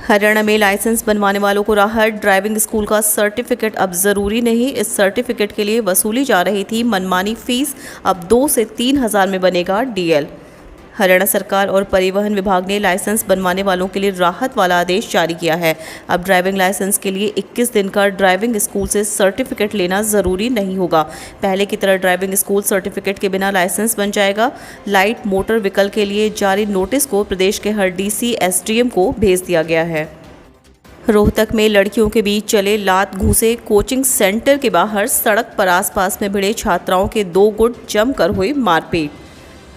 हरियाणा में लाइसेंस बनवाने वालों को राहत, ड्राइविंग स्कूल का सर्टिफिकेट अब जरूरी नहीं। इस सर्टिफिकेट के लिए वसूली जा रही थी मनमानी फीस, अब 2 से 3 हज़ार में बनेगा डीएल। हरियाणा सरकार और परिवहन विभाग ने लाइसेंस बनवाने वालों के लिए राहत वाला आदेश जारी किया है। अब ड्राइविंग लाइसेंस के लिए 21 दिन का ड्राइविंग स्कूल से सर्टिफिकेट लेना ज़रूरी नहीं होगा। पहले की तरह ड्राइविंग स्कूल सर्टिफिकेट के बिना लाइसेंस बन जाएगा। लाइट मोटर व्हीकल के लिए जारी नोटिस को प्रदेश के हर डीसी एसडीएम को भेज दिया गया है। रोहतक में लड़कियों के बीच चले लात घूंसे, कोचिंग सेंटर के बाहर सड़क पर आसपास में भिड़े छात्राओं के 2 गुट जमकर हुई मारपीट।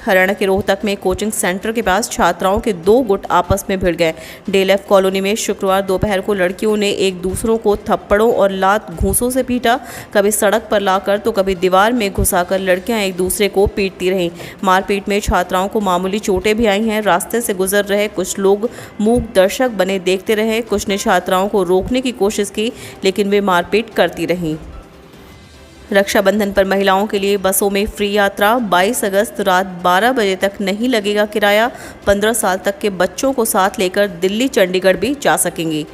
हरियाणा के रोहतक में कोचिंग सेंटर के पास छात्राओं के 2 गुट आपस में भिड़ गए। डेलएफ कॉलोनी में शुक्रवार दोपहर को लड़कियों ने एक दूसरों को थप्पड़ों और लात घूंसों से पीटा। कभी सड़क पर लाकर तो कभी दीवार में घुसाकर लड़कियां एक दूसरे को पीटती रहीं। मारपीट में छात्राओं को मामूली चोटें भी आई हैं। रास्ते से गुजर रहे कुछ लोग मूक दर्शक बने देखते रहे। कुछ ने छात्राओं को रोकने की कोशिश की, लेकिन वे मारपीट करती रहीं। रक्षाबंधन पर महिलाओं के लिए बसों में फ्री यात्रा। 22 अगस्त रात 12 बजे तक नहीं लगेगा किराया। 15 साल तक के बच्चों को साथ लेकर दिल्ली चंडीगढ़ भी जा सकेंगी।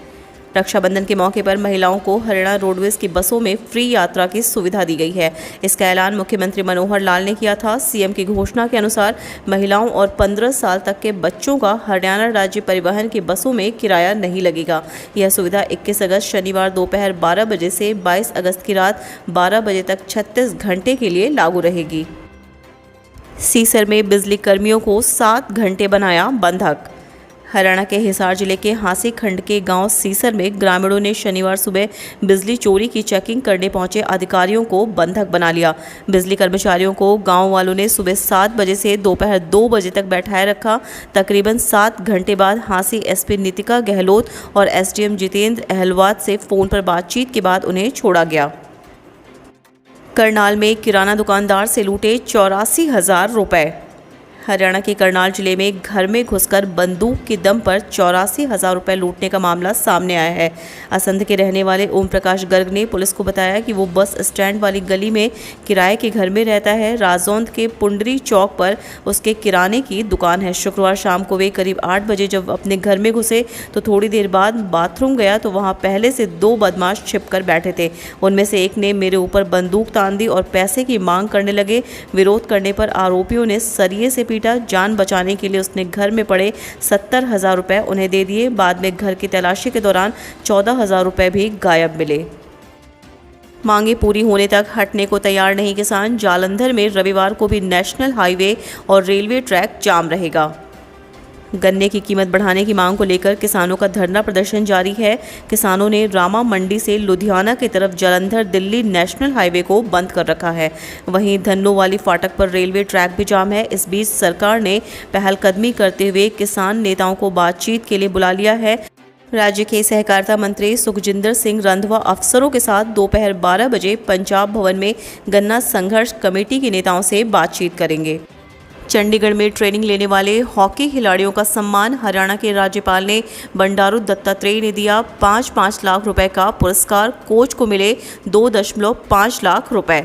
रक्षाबंधन के मौके पर महिलाओं को हरियाणा रोडवेज की बसों में फ्री यात्रा की सुविधा दी गई है। इसका ऐलान मुख्यमंत्री मनोहर लाल ने किया था। सीएम की घोषणा के अनुसार महिलाओं और 15 साल तक के बच्चों का हरियाणा राज्य परिवहन की बसों में किराया नहीं लगेगा। यह सुविधा 21 अगस्त शनिवार दोपहर 12 बजे से 22 अगस्त की रात 12 बजे तक 36 घंटे के लिए लागू रहेगी। सीसर में बिजली कर्मियों को 7 घंटे बनाया बंधक। हरियाणा के हिसार जिले के हांसी खंड के गांव सीसर में ग्रामीणों ने शनिवार सुबह बिजली चोरी की चेकिंग करने पहुंचे अधिकारियों को बंधक बना लिया। बिजली कर्मचारियों को गांव वालों ने सुबह 7 बजे से दोपहर 2 बजे तक बैठाए रखा। तकरीबन 7 घंटे बाद हांसी एसपी नीतिका गहलोत और एसडीएम जितेंद्र अहलवाद से फोन पर बातचीत के बाद उन्हें छोड़ा गया। करनाल में किराना दुकानदार से लूटे 84,000 रुपए। हरियाणा के करनाल जिले में घर में घुसकर बंदूक के दम पर 84,000 रुपये लूटने का मामला सामने आया है। असंध के रहने वाले ओम प्रकाश गर्ग ने पुलिस को बताया कि वो बस स्टैंड वाली गली में किराए के घर में रहता है। राजौंद के पुंडरी चौक पर उसके किराने की दुकान है। शुक्रवार शाम को वे करीब 8 बजे जब अपने घर में घुसे तो थोड़ी देर बाद बाथरूम गया तो वहाँ पहले से 2 बदमाश छिपकर बैठे थे। उनमें से एक ने मेरे ऊपर बंदूक तान दी और पैसे की मांग करने लगे। विरोध करने पर आरोपियों ने सरिये से जान बचाने के लिए उसने घर में पड़े 70,000 रुपए उन्हें दे दिए। बाद में घर की तलाशी के दौरान 14,000 रुपए भी गायब मिले। मांगे पूरी होने तक हटने को तैयार नहीं किसान। जालंधर में रविवार को भी नेशनल हाईवे और रेलवे ट्रैक जाम रहेगा। गन्ने की कीमत बढ़ाने की मांग को लेकर किसानों का धरना प्रदर्शन जारी है। किसानों ने रामा मंडी से लुधियाना की तरफ जालंधर दिल्ली नेशनल हाईवे को बंद कर रखा है। वहीं धन्नोवाली फाटक पर रेलवे ट्रैक भी जाम है। इस बीच सरकार ने पहलकदमी करते हुए किसान नेताओं को बातचीत के लिए बुला लिया है। राज्य के सहकारिता मंत्री सुखजिंदर सिंह रंधवा अफसरों के साथ दोपहर 12 बजे पंजाब भवन में गन्ना संघर्ष कमेटी के नेताओं से बातचीत करेंगे। चंडीगढ़ में ट्रेनिंग लेने वाले हॉकी खिलाड़ियों का सम्मान हरियाणा के राज्यपाल ने बंडारू दत्तात्रेय ने दिया। 5-5 लाख रुपए का पुरस्कार। कोच को मिले 2.5 लाख रुपए।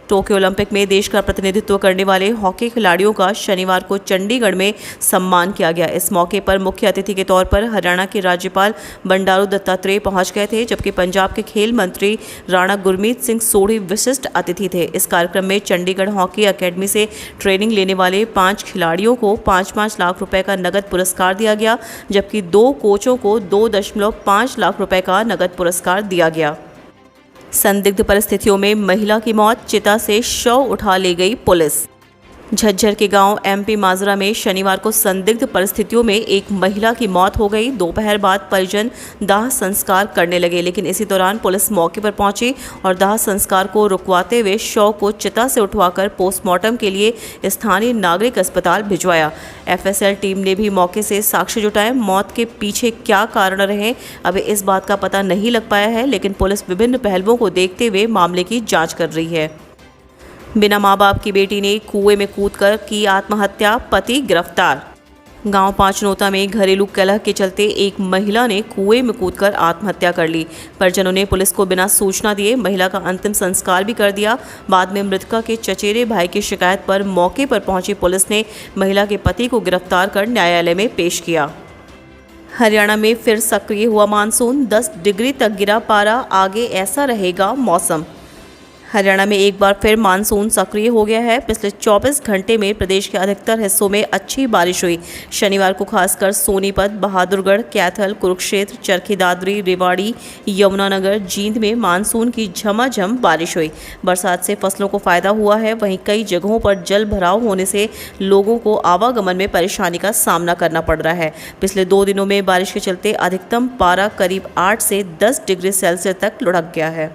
टोक्यो ओलंपिक में देश का प्रतिनिधित्व करने वाले हॉकी खिलाड़ियों का शनिवार को चंडीगढ़ में सम्मान किया गया। इस मौके पर मुख्य अतिथि के तौर पर हरियाणा के राज्यपाल बंडारू दत्तात्रेय पहुंच गए थे, जबकि पंजाब के खेल मंत्री राणा गुरमीत सिंह सोढ़ी विशिष्ट अतिथि थे। इस कार्यक्रम में चंडीगढ़ हॉकी अकेडमी से ट्रेनिंग लेने वाले 5 खिलाड़ियों को 5-5 लाख रुपए का नगद पुरस्कार दिया गया, जबकि 2 कोचों को 2.5 लाख रुपए का नगद पुरस्कार दिया गया। संदिग्ध परिस्थितियों में महिला की मौत, चिता से शव उठा ले गई पुलिस। झज्जर के गांव एमपी माजरा में शनिवार को संदिग्ध परिस्थितियों में एक महिला की मौत हो गई। दोपहर बाद परिजन दाह संस्कार करने लगे, लेकिन इसी दौरान पुलिस मौके पर पहुंची और दाह संस्कार को रुकवाते हुए शव को चिता से उठवाकर पोस्टमार्टम के लिए स्थानीय नागरिक अस्पताल भिजवाया। एफएसएल टीम ने भी मौके से साक्ष्य जुटाए। मौत के पीछे क्या कारण रहे, अभी इस बात का पता नहीं लग पाया है, लेकिन पुलिस विभिन्न पहलुओं को देखते हुए मामले की जाँच कर रही है। बिना माँ बाप की बेटी ने कुएं में कूदकर की आत्महत्या, पति गिरफ्तार। गांव पांचनोता में घरेलू कलह के चलते एक महिला ने कुएं में कूदकर आत्महत्या कर ली। परिजनों ने पुलिस को बिना सूचना दिए महिला का अंतिम संस्कार भी कर दिया। बाद में मृतका के चचेरे भाई की शिकायत पर मौके पर पहुंची पुलिस ने महिला के पति को गिरफ्तार कर न्यायालय में पेश किया। हरियाणा में फिर सक्रिय हुआ मानसून, 10 डिग्री तक गिरा पारा, आगे ऐसा रहेगा मौसम। हरियाणा में एक बार फिर मानसून सक्रिय हो गया है। पिछले 24 घंटे में प्रदेश के अधिकतर हिस्सों में अच्छी बारिश हुई। शनिवार को खासकर सोनीपत, बहादुरगढ़, कैथल, कुरुक्षेत्र, चरखी दादरी, रेवाड़ी, यमुनानगर, जींद में मानसून की झमाझम बारिश हुई। बरसात से फसलों को फायदा हुआ है। वहीं कई जगहों पर जल भराव होने से लोगों को आवागमन में परेशानी का सामना करना पड़ रहा है। पिछले 2 दिनों में बारिश के चलते अधिकतम पारा करीब 8 से 10 डिग्री सेल्सियस तक लुढ़क गया है।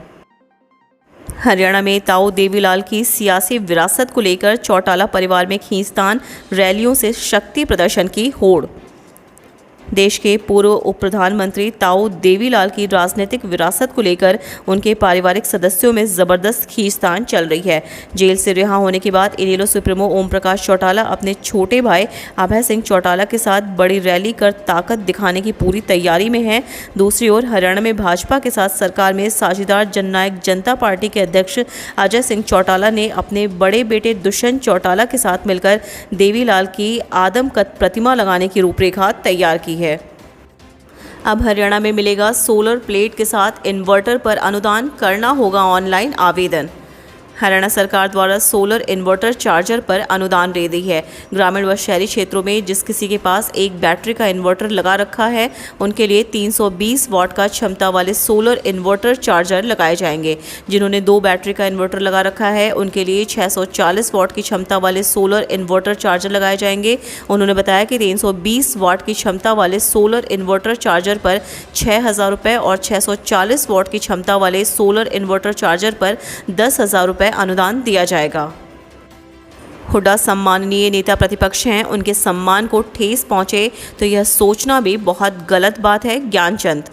हरियाणा में ताऊ देवीलाल की सियासी विरासत को लेकर चौटाला परिवार में खींचतान, रैलियों से शक्ति प्रदर्शन की होड़। देश के पूर्व उप प्रधानमंत्री ताऊ देवीलाल की राजनीतिक विरासत को लेकर उनके पारिवारिक सदस्यों में जबरदस्त खींचतान चल रही है। जेल से रिहा होने के बाद इनेलो सुप्रीमो ओम प्रकाश चौटाला अपने छोटे भाई अभय सिंह चौटाला के साथ बड़ी रैली कर ताकत दिखाने की पूरी तैयारी में हैं। दूसरी ओर हरियाणा में भाजपा के साथ सरकार में साझेदार जननायक जनता पार्टी के अध्यक्ष अजय सिंह चौटाला ने अपने बड़े बेटे दुष्यंत चौटाला के साथ मिलकर देवीलाल की आदमकद प्रतिमा लगाने की रूपरेखा तैयार की है। अब हरियाणा में मिलेगा सोलर प्लेट के साथ इन्वर्टर पर अनुदान, करना होगा ऑनलाइन आवेदन। हरियाणा सरकार द्वारा सोलर इन्वर्टर चार्जर पर अनुदान दे दी है। ग्रामीण व शहरी क्षेत्रों में जिस किसी के पास एक बैटरी का इन्वर्टर लगा रखा है उनके लिए 320 वाट का क्षमता वाले सोलर इन्वर्टर चार्जर लगाए जाएंगे। जिन्होंने 2 बैटरी का इन्वर्टर लगा रखा है उनके लिए 640 वाट की क्षमता वाले सोलर इन्वर्टर चार्जर लगाए जाएंगे। उन्होंने बताया कि 320 वाट की क्षमता वाले सोलर इन्वर्टर चार्जर पर 6,000 रुपये और 640 वाट की क्षमता वाले सोलर इन्वर्टर चार्जर पर 10,000 रुपये अनुदान दिया जाएगा। हुड्डा सम्माननीय नेता प्रतिपक्ष हैं, उनके सम्मान को ठेस पहुंचे तो यह सोचना भी बहुत गलत बात है। ज्ञानचंद।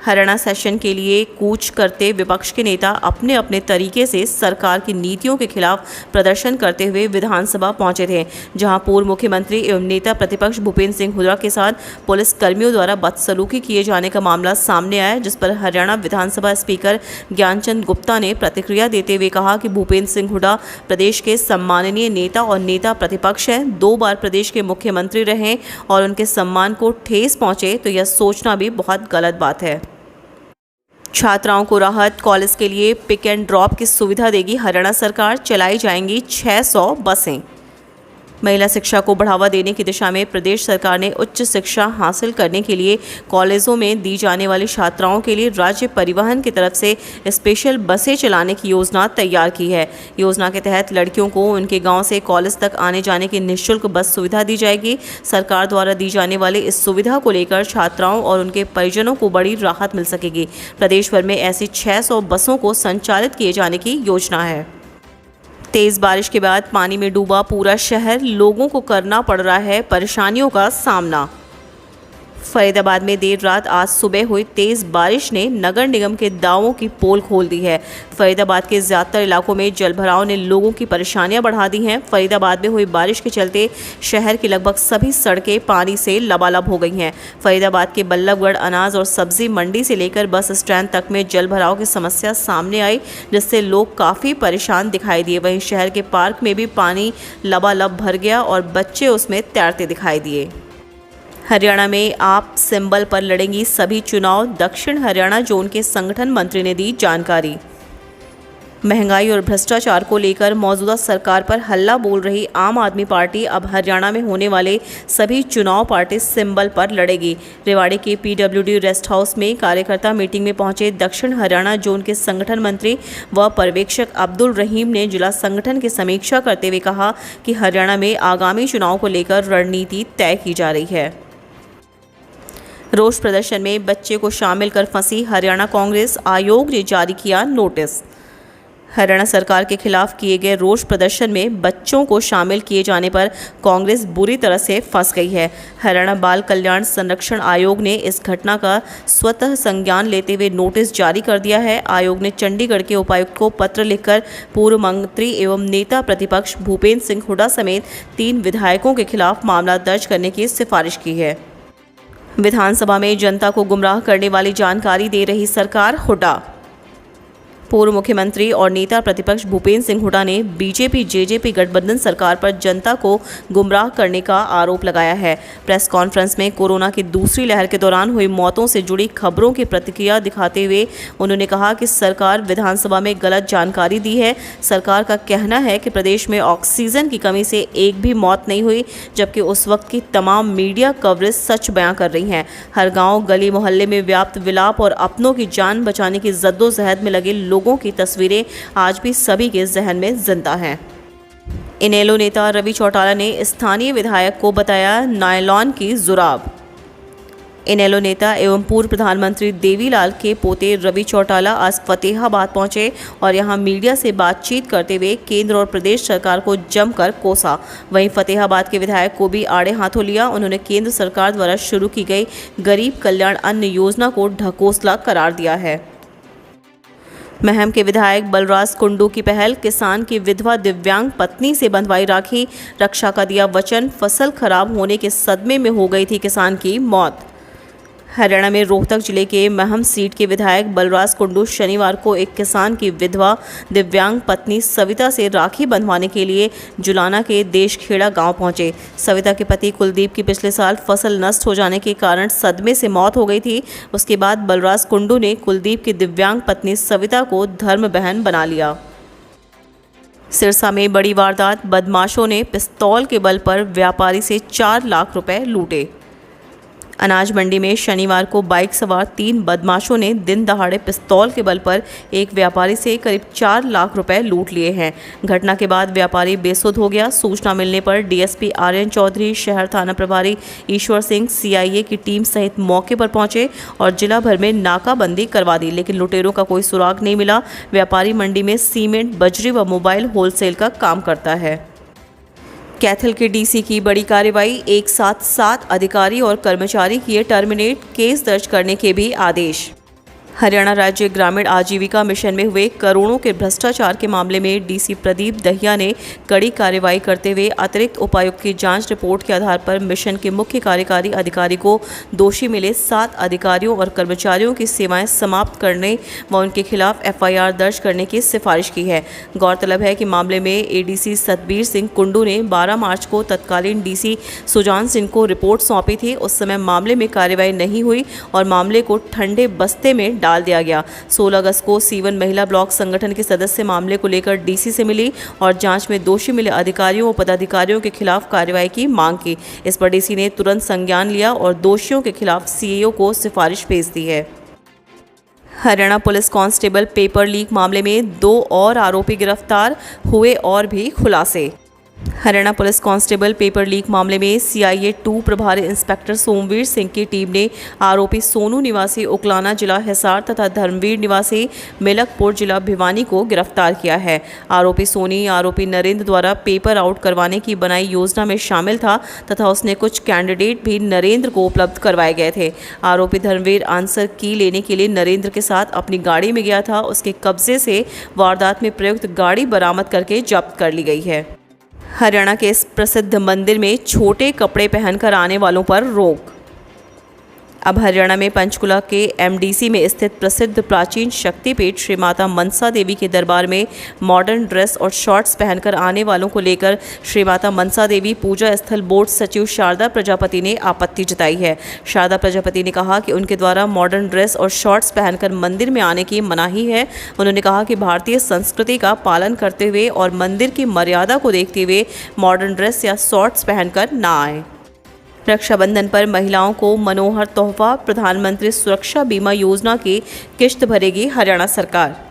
हरियाणा सेशन के लिए कूच करते विपक्ष के नेता अपने अपने तरीके से सरकार की नीतियों के खिलाफ प्रदर्शन करते हुए विधानसभा पहुंचे थे, जहां पूर्व मुख्यमंत्री एवं नेता प्रतिपक्ष भूपेंद्र सिंह हुड्डा के साथ पुलिस कर्मियों द्वारा बदसलूकी किए जाने का मामला सामने आया, जिस पर हरियाणा विधानसभा स्पीकर ज्ञानचंद गुप्ता ने प्रतिक्रिया देते हुए कहा कि भूपेंद्र सिंह हुड्डा प्रदेश के सम्माननीय नेता और नेता प्रतिपक्ष हैं, 2 बार प्रदेश के मुख्यमंत्री रहे और उनके सम्मान को ठेस पहुंचे तो यह सोचना भी बहुत गलत बात है। छात्राओं को राहत, कॉलेज के लिए पिक एंड ड्रॉप की सुविधा देगी हरियाणा सरकार, चलाई जाएंगी 600 बसें। महिला शिक्षा को बढ़ावा देने की दिशा में प्रदेश सरकार ने उच्च शिक्षा हासिल करने के लिए कॉलेजों में दी जाने वाली छात्राओं के लिए राज्य परिवहन की तरफ से स्पेशल बसें चलाने की योजना तैयार की है। योजना के तहत लड़कियों को उनके गांव से कॉलेज तक आने जाने की निःशुल्क बस सुविधा दी जाएगी। सरकार द्वारा दी जाने वाली इस सुविधा को लेकर छात्राओं और उनके परिजनों को बड़ी राहत मिल सकेगी। प्रदेश भर में ऐसी 600 बसों को संचालित किए जाने की योजना है। तेज बारिश के बाद पानी में डूबा पूरा शहर, लोगों को करना पड़ रहा है परेशानियों का सामना। फरीदाबाद में देर रात आज सुबह हुई तेज बारिश ने नगर निगम के दावों की पोल खोल दी है। फरीदाबाद के ज़्यादातर इलाकों में जलभराव ने लोगों की परेशानियां बढ़ा दी हैं। फरीदाबाद में हुई बारिश के चलते शहर की लगभग सभी सड़कें पानी से लबालब हो गई हैं। फरीदाबाद के बल्लभगढ़ अनाज और सब्जी मंडी से लेकर बस स्टैंड तक में जलभराव की समस्या सामने आई, जिससे लोग काफ़ी परेशान दिखाई दिए। वहीं शहर के पार्क में भी पानी लबालब भर गया और बच्चे उसमें तैरते दिखाई दिए। हरियाणा में आप सिंबल पर लड़ेंगी सभी चुनाव, दक्षिण हरियाणा जोन के संगठन मंत्री ने दी जानकारी। महंगाई और भ्रष्टाचार को लेकर मौजूदा सरकार पर हल्ला बोल रही आम आदमी पार्टी अब हरियाणा में होने वाले सभी चुनाव पार्टी सिंबल पर लड़ेगी। रेवाड़ी के PWD रेस्ट हाउस में कार्यकर्ता मीटिंग में पहुंचे दक्षिण हरियाणा जोन के संगठन मंत्री व पर्यवेक्षक अब्दुल रहीम ने जिला संगठन की समीक्षा करते हुए कहा कि हरियाणा में आगामी चुनाव को लेकर रणनीति तय की जा रही है। रोष प्रदर्शन में बच्चे को शामिल कर फंसी हरियाणा कांग्रेस, आयोग ने जारी किया नोटिस। हरियाणा सरकार के खिलाफ किए गए रोष प्रदर्शन में बच्चों को शामिल किए जाने पर कांग्रेस बुरी तरह से फंस गई है। हरियाणा बाल कल्याण संरक्षण आयोग ने इस घटना का स्वतः संज्ञान लेते हुए नोटिस जारी कर दिया है। आयोग ने चंडीगढ़ के उपायुक्त को पत्र लिखकर पूर्व मंत्री एवं नेता प्रतिपक्ष भूपेंद्र सिंह हुड्डा समेत 3 विधायकों के खिलाफ मामला दर्ज करने की सिफारिश की है। विधानसभा में जनता को गुमराह करने वाली जानकारी दे रही सरकार, हुड्डा। पूर्व मुख्यमंत्री और नेता प्रतिपक्ष भूपेंद्र सिंह हुड्डा ने बीजेपी जेजेपी गठबंधन सरकार पर जनता को गुमराह करने का आरोप लगाया है। प्रेस कॉन्फ्रेंस में कोरोना की दूसरी लहर के दौरान हुई मौतों से जुड़ी खबरों की प्रतिक्रिया दिखाते हुए उन्होंने कहा कि सरकार विधानसभा में गलत जानकारी दी है। सरकार का कहना है कि प्रदेश में ऑक्सीजन की कमी से एक भी मौत नहीं हुई, जबकि उस वक्त की तमाम मीडिया कवरेज सच बयां कर रही हैं। हर गाँव गली मोहल्ले में व्याप्त विलाप और अपनों की जान बचाने की जद्दोजहद में लगे लोगों की तस्वीरें आज भी सभी के जहन में जिंदा हैं। इनेलो नेता रवि चौटाला ने स्थानीय विधायक को बताया नायलॉन की जुराब। इनेलो नेता एवं पूर्व प्रधानमंत्री देवीलाल के पोते रवि चौटाला आज फतेहाबाद पहुंचे और यहां मीडिया से बातचीत करते हुए केंद्र और प्रदेश सरकार को जमकर कोसा। वहीं फतेहाबाद के विधायक को भी आड़े हाथों लिया। उन्होंने केंद्र सरकार द्वारा शुरू की गई गरीब कल्याण अन्न योजना को ढकोसला करार दिया है। महम के विधायक बलराज कुंडू की पहल, किसान की विधवा दिव्यांग पत्नी से बंधवाई राखी, रक्षा का दिया वचन, फसल खराब होने के सदमे में हो गई थी किसान की मौत। हरियाणा में रोहतक जिले के महम सीट के विधायक बलराज कुंडू शनिवार को एक किसान की विधवा दिव्यांग पत्नी सविता से राखी बंधवाने के लिए जुलाना के देशखेड़ा गांव पहुंचे। सविता के पति कुलदीप की पिछले साल फसल नष्ट हो जाने के कारण सदमे से मौत हो गई थी। उसके बाद बलराज कुंडू ने कुलदीप की दिव्यांग पत्नी सविता को धर्म बहन बना लिया। सिरसा में बड़ी वारदात, बदमाशों ने पिस्तौल के बल पर व्यापारी से 4 लाख रुपए लूटे। अनाज मंडी में शनिवार को बाइक सवार 3 बदमाशों ने दिन दहाड़े पिस्तौल के बल पर एक व्यापारी से करीब 4 लाख रुपए लूट लिए हैं। घटना के बाद व्यापारी बेसुध हो गया। सूचना मिलने पर डीएसपी आर्यन चौधरी, शहर थाना प्रभारी ईश्वर सिंह, सीआईए की टीम सहित मौके पर पहुंचे और जिला भर में नाकाबंदी करवा दी, लेकिन लुटेरों का कोई सुराग नहीं मिला। व्यापारी मंडी में सीमेंट, बजरी व मोबाइल होलसेल का काम करता है। कैथल के डीसी की बड़ी कार्रवाई, एक साथ 7 अधिकारी और कर्मचारी किए टर्मिनेट, केस दर्ज करने के भी आदेश। हरियाणा राज्य ग्रामीण आजीविका मिशन में हुए करोड़ों के भ्रष्टाचार के मामले में डीसी प्रदीप दहिया ने कड़ी कार्रवाई करते हुए अतिरिक्त उपायुक्त की जांच रिपोर्ट के आधार पर मिशन के मुख्य कार्यकारी अधिकारी को दोषी मिले 7 अधिकारियों और कर्मचारियों की सेवाएं समाप्त करने व उनके खिलाफ एफआईआर दर्ज करने की सिफारिश की है। गौरतलब है कि मामले में एडीसी सतबीर सिंह कुंडू ने 12 मार्च को तत्कालीन डीसी सुजान सिंह को रिपोर्ट सौंपी थी। उस समय मामले में कार्रवाई नहीं हुई और मामले को ठंडे बस्ते में डाल दिया गया। 16 अगस्त को C1 महिला ब्लॉक संगठन के सदस्य मामले को लेकर डीसी से मिली और जांच में दोषी मिले अधिकारियों और पदाधिकारियों के खिलाफ कार्रवाई की मांग की। इस पर डीसी ने तुरंत संज्ञान लिया और दोषियों के खिलाफ सीएओ को सिफारिश भेज दी है। Haryana police constable paper leak मामले में 2 और आरोपी गिरफ्तार हुए और भी खुलासे। Haryana police constable paper leak मामले में सीआईए 2 प्रभारी इंस्पेक्टर सोमवीर सिंह की टीम ने आरोपी सोनू निवासी उकलाना जिला हिसार तथा धर्मवीर निवासी मिलकपुर जिला भिवानी को गिरफ्तार किया है। आरोपी सोनी आरोपी नरेंद्र द्वारा पेपर आउट करवाने की बनाई योजना में शामिल था तथा उसने कुछ कैंडिडेट भी नरेंद्र को उपलब्ध करवाए गए थे। आरोपी धर्मवीर आंसर की लेने के लिए नरेंद्र के साथ अपनी गाड़ी में गया था। उसके कब्जे से वारदात में प्रयुक्त गाड़ी बरामद करके जब्त कर ली गई है। हरियाणा के इस प्रसिद्ध मंदिर में छोटे कपड़े पहनकर आने वालों पर रोक। अब हरियाणा में पंचकुला के एमडीसी में स्थित प्रसिद्ध प्राचीन शक्तिपीठ श्री माता मनसा देवी के दरबार में मॉडर्न ड्रेस और शॉर्ट्स पहनकर आने वालों को लेकर श्री माता मनसा देवी पूजा स्थल बोर्ड सचिव शारदा प्रजापति ने आपत्ति जताई है। शारदा प्रजापति ने कहा कि उनके द्वारा मॉडर्न ड्रेस और शॉर्ट्स पहनकर मंदिर में आने की मनाही है। उन्होंने कहा कि भारतीय संस्कृति का पालन करते हुए और मंदिर की मर्यादा को देखते हुए मॉडर्न ड्रेस या शॉर्ट्स पहनकर ना आए। रक्षाबंधन पर महिलाओं को मनोहर तोहफा, प्रधानमंत्री सुरक्षा बीमा योजना की किश्त भरेगी हरियाणा सरकार।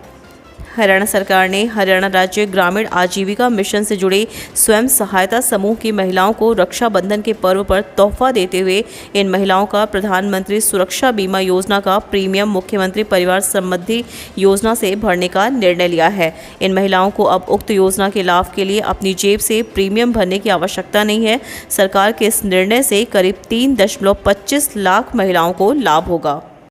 हरियाणा सरकार ने हरियाणा राज्य ग्रामीण आजीविका मिशन से जुड़े स्वयं सहायता समूह की महिलाओं को रक्षाबंधन के पर्व पर तोहफा देते हुए इन महिलाओं का प्रधानमंत्री सुरक्षा बीमा योजना का प्रीमियम मुख्यमंत्री परिवार समृद्धि योजना से भरने का निर्णय लिया है। इन महिलाओं को अब उक्त योजना के लाभ के लिए अपनी जेब से प्रीमियम भरने की आवश्यकता नहीं है। सरकार के इस निर्णय से करीब 3.25 लाख महिलाओं को लाभ होगा।